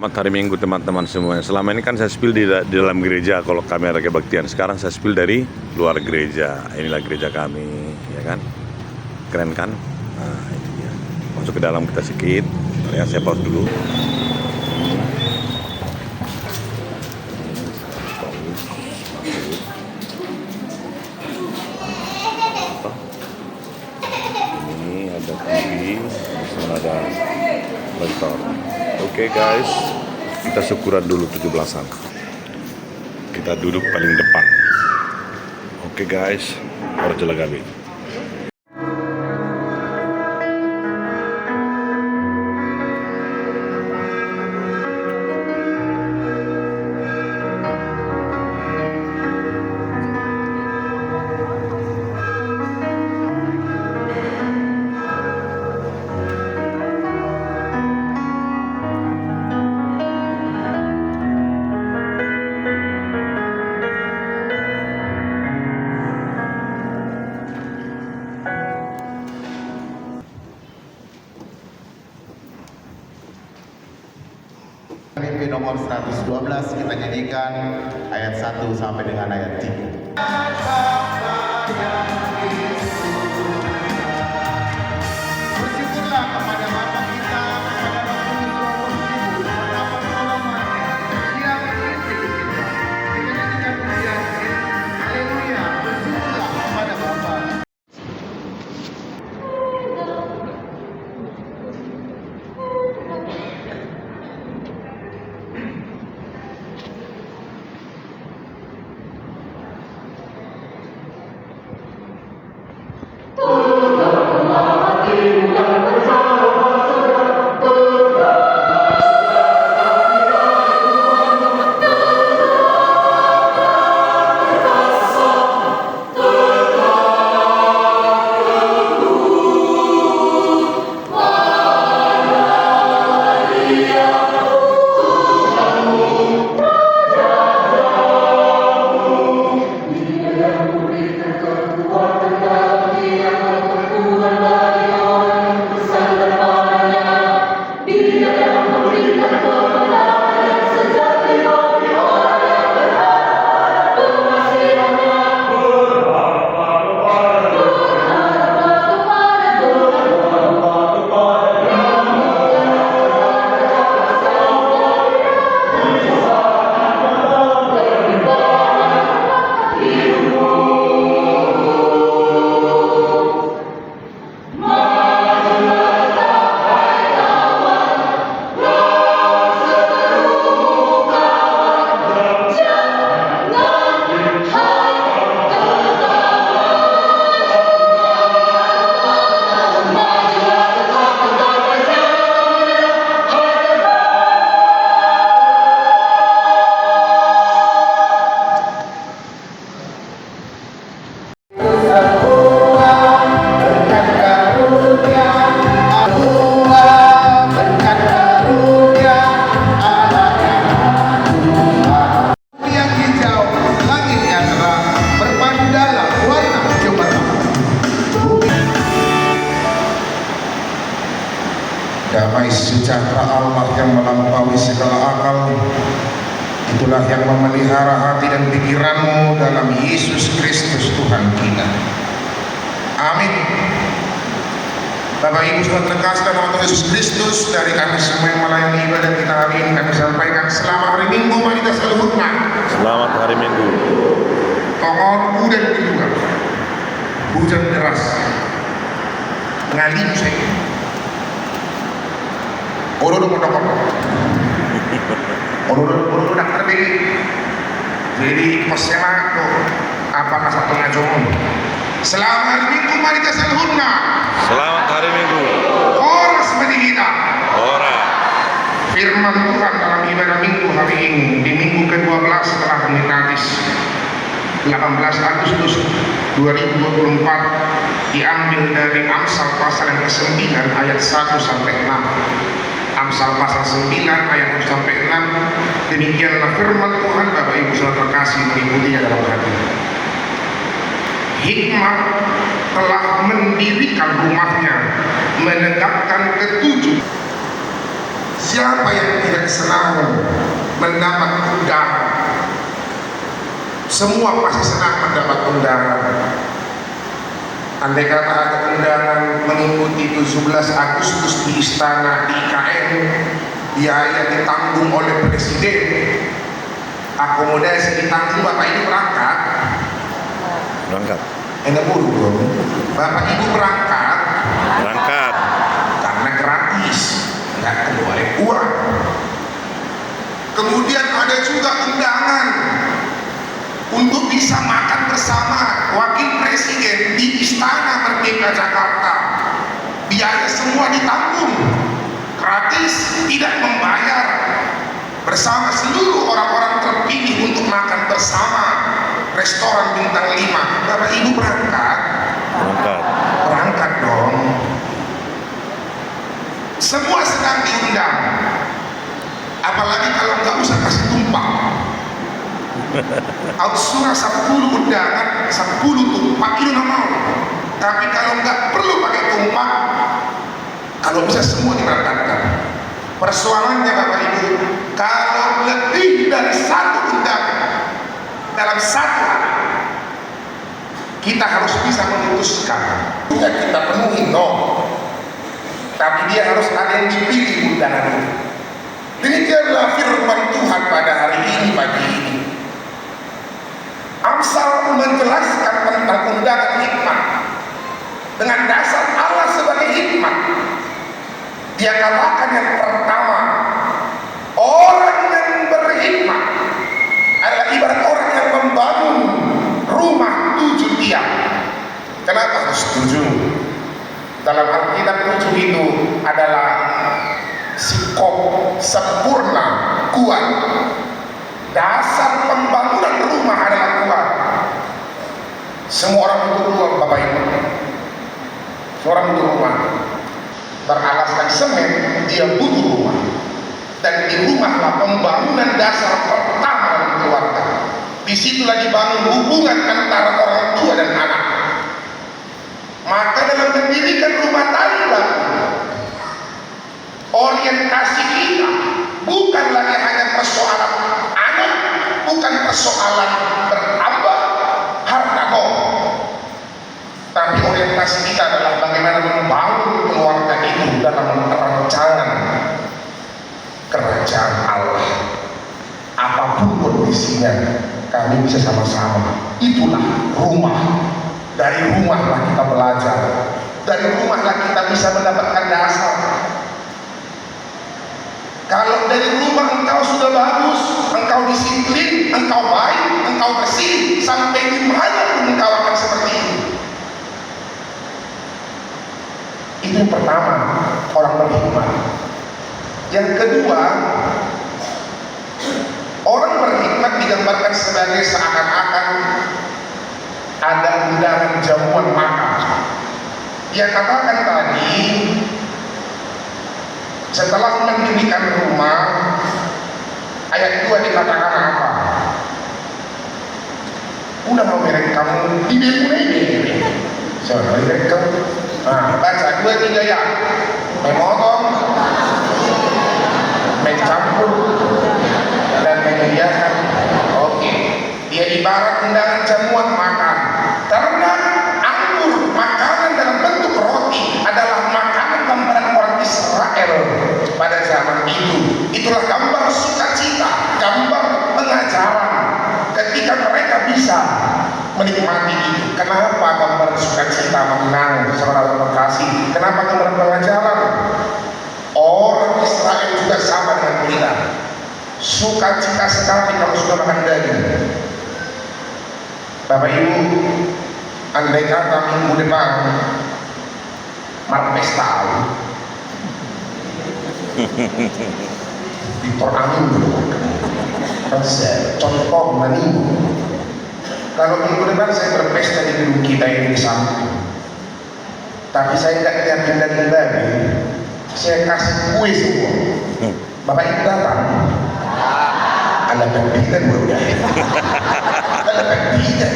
Selamat hari Minggu teman-teman semuanya. Selama ini kan saya spill di dalam gereja kalau kami ada kebaktian. Sekarang saya spill dari luar gereja. Inilah gereja kami, ya kan? Keren kan? Nah, ini dia. Masuk ke dalam kita sedikit. Ya, saya pause dulu. Ini ada TV, di sana ada rektor. Oke guys, kita syukuran dulu 17-an. Kita duduk paling depan. Oke guys, harus jelagabi. KPP nomor 112 kita nyanyikan ayat 1 sampai dengan ayat 3. Bersyukurlah kepada Bapa kita, kepada Roh Kudus, kepada pertolongannya yang memimpin kita. Kita nyanyikan pujian ini. Haleluya, bersyukurlah kepada Bapa. Damai sejahtera Allah yang melampaui segala akal, itulah yang memelihara hati dan pikiranmu dalam Yesus Kristus Tuhan kita. Amin. Bapak Ibu saudara terkasih dalam Tuhan Yesus Kristus, dari kami semua yang melayani ibadah kita hari ini kami sampaikan selamat hari Minggu, mari kita selalu hikmat. Selamat hari Minggu. Tongol udah kedua, hujan deras, ngalim saya. Orang dak terbeli. Jadi posema ko apa ka satu ngajong. Selamat hari Minggu, mari kita salhunna. Selamat hari Minggu. Horas menihita. Ora. Firman Tuhan dalam ibadah Minggu hari ini di Minggu ke-12 setelah Trinitatis 18 Agustus 2024 diambil dari Amsal pasal yang ke-9 ayat 1 sampai 6. Amsal pasal 9 ayat 1 sampai 6. Demikianlah firman Tuhan. Bapak Ibu saudara terkasih, mengikutinya dalam hati. Hikmah telah mendirikan rumahnya, menegakkan ketujuh. Siapa yang tidak senang mendapat undangan. Semua pasti senang mendapat undangan. Andai kata ada undangan mengikuti 17 Agustus di Istana di IKN, biaya ditanggung oleh Presiden, akomodasi ditanggung, Bapak Ibu berangkat. Enak buruk dong. Bapak Ibu berangkat karena gratis, nggak keluarin uang. Kemudian ada juga undangan untuk bisa makan bersama Wakil Presiden di Istana Merdeka Jakarta. Biaya semua ditanggung, gratis, tidak membayar, bersama seluruh orang-orang terpilih untuk makan bersama restoran bintang 5. Bapak Ibu berangkat dong. Semua sedang diundang, apalagi kalau nggak usah kasih tumpang. Surah 10 undangan, 10 tumpang itu nggak mau. Tapi kalau nggak perlu pakai tumpang, kalau bisa semua diberangkatkan. Persoalannya Bapak Ibu, kalau lebih dari satu undangan dalam satu hari, kita harus bisa memutuskan. Tidak kita penuhi, no. Tapi dia harus ada yang dipilih undangan itu. Demikianlah firman Tuhan pada hari ini, pagi ini. Amsal menjelaskan tentang undangan hikmat dengan dasar Allah sebagai hikmat. Dia katakan yang pertama, orang yang berhikmat adalah ibarat orang yang membangun rumah 7 tiang. Kenapa harus 7? Dalam Alkitab 7 itu adalah sikop sempurna, kuat. Dasar pembangunan rumah adalah kuat. Semua orang butuh rumah, Bapak Ibu. Semua orang butuh rumah. Beralaskan semen, dia butuh rumah. Dan di rumahlah pembangunan dasar pertama dalam keluarga. Disitulah dibangun hubungan antara orang tua dan anak. Maka dalam mendirikan rumah tangga, orientasi kita bukan lagi hanya persoalan anak, bukan persoalan bertambah harta goh, tapi orientasi kita adalah bagaimana membangun keluarga itu dalam rancangan kerajaan Allah. Apapun kondisinya, kami bisa sama-sama. Itulah rumah. Dari rumahlah kita belajar, dari rumahlah kita bisa mendapatkan dasar. Kalau dari rumah engkau sudah bagus, engkau disiplin, engkau baik, engkau bersih, sampai di mana pun engkau akan seperti itu. Itu yang pertama, orang berhikmat. Yang kedua, orang berhikmat digambarkan sebagai seakan-akan ada undangan jamuan makan. Dia katakan tadi, setelah mendirikan rumah, ayat 2 dikatakan apa? Udah mau merek kamu di demo ini. Soalnya merek kamu. Nah, baca 2-3 ya. Memotong, mencampur, dan menyediakan. Oke. Dia ibarat undangan jamuan makan. Karena anggur, makanan dalam bentuk roti, adalah makanan gambaran orang Israel pada zaman itu. Itulah gambar sukacita, gambar pengajaran ketika mereka bisa menikmati itu. Kenapa gambar sukacita menang saudara terkasih? Kenapa gambar pengajaran? Orang Israel juga sama dengan kita, sukacita sekali kalau sudah makan daging. Bapak Ibu, andai kata minggu depan Marpesta Victor Amin konser contoh menimu. Kalau minggu depan saya berpesta di gedung kita ini di samping, tapi saya tidak lihatin daging babi, saya kasih kue semua. Bapak Ibu datang, ada takbiran bukan? Ada takbiran.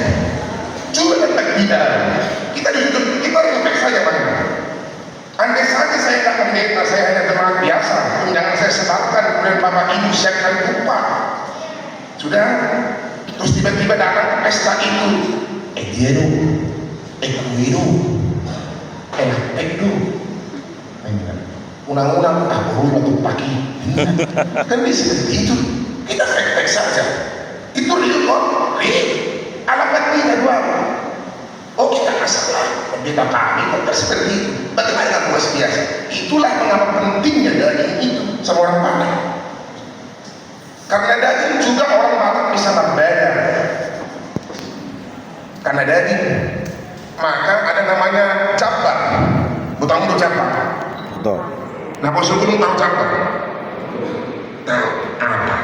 Coba ada takbiran. Kita duduk, kita respect saja Pak. Andai saja saya tidak pendeta, saya hanya teman biasa, undangan saya sebarkan, kemudian Bapak Ibu siapkan upah, Sudah, terus tiba-tiba datang ke pesta itu. Dia dong, kue dong, enak dong. Unang-unang, baru waktu pagi. Kan bisa seperti itu. Kita fake saja. Itu real kok, real. Alamat tidak dua. Oh kita masalah, berbeda kami kok seperti itu. Bagaimana nggak puas biasa? Itulah mengapa pentingnya daging itu sama orang Batak. Karena daging juga orang Batak bisa berbeda. Karena daging, maka ada namanya cabar. Butang untuk cabar. Betul. Nah, bos gunung tahu cabar? Tahu apa?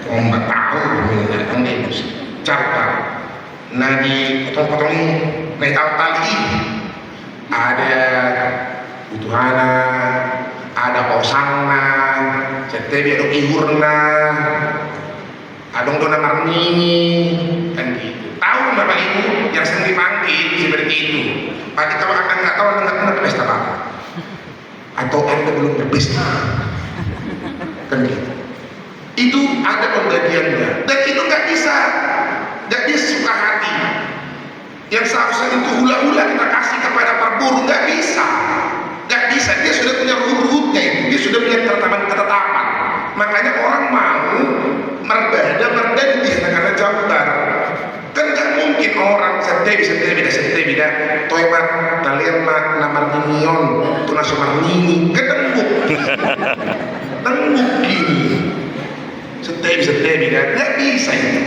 Ombak tahu menggunakan itu cabar. Nah di potong-potong ini, naik tali ada butuhana, ada osangna, setebi ada ihurna, ada dona marnini, kan gitu. Tahu bapak ibu yang sering dipanggil seperti itu. Berarti kalau anda nggak tahu, anda nggak pernah pesta bapak, atau anda belum berpesta, kan gitu. Itu ada pembagiannya, dan itu nggak bisa suka hati. Yang seharusnya itu hula-hula kita kasih kepada perburu, nggak bisa. Dia sudah punya ruhutnya itu, dia sudah punya ketetapan. Makanya orang mau merdadi karena jauhar. Kan nggak mungkin orang setebida toemat kalian namar minion tuna somarnini ketembuk gini setebida nggak bisa itu.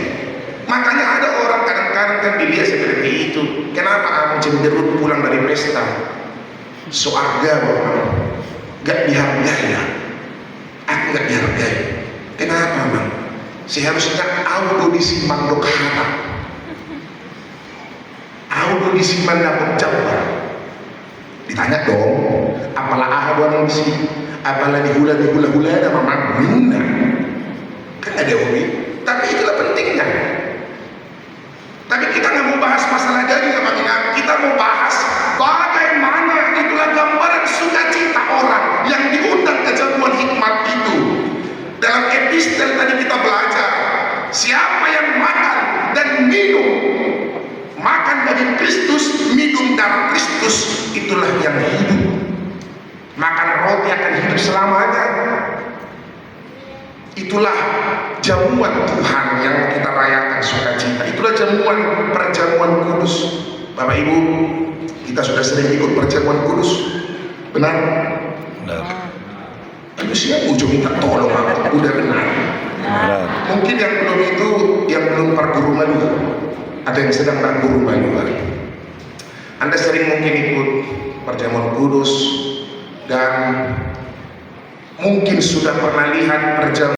Makanya ada orang kadang-kadang kan dilihat seperti itu. Kenapa kamu cenderung pulang dari pesta soarga bapak nggak dihargai ya? Aku nggak dihargai. Kenapa bang? Seharusnya audo disimpan dok harap, audo disimpan dapat jawaban. Ditanya dong, apalah ahwan sih, apalah dihula nama magminna, kan ada hobi. Tapi itulah pentingnya. Tapi kita nggak mau bahas masalah daging apa kita mau bahas bagaimana itulah gambaran sukacita orang yang diundang ke jamuan hikmat itu. Dalam epistel tadi kita belajar siapa yang makan dan minum, makan daging Kristus, minum darah Kristus, itulah yang hidup. Makan roti akan hidup selamanya. Itulah jamuan Tuhan yang kita rayakan sukacita. Itulah perjamuan kudus. Bapak Ibu, kita sudah sering ikut perjamuan kudus, benar? Benar. Itu siapa ujung minta tolong aku, udah benar. Mungkin yang belum itu, yang belum perguru malu, ada yang sedang perguru malu. Anda sering mungkin ikut perjamuan kudus dan mungkin sudah pernah lihat perjamuan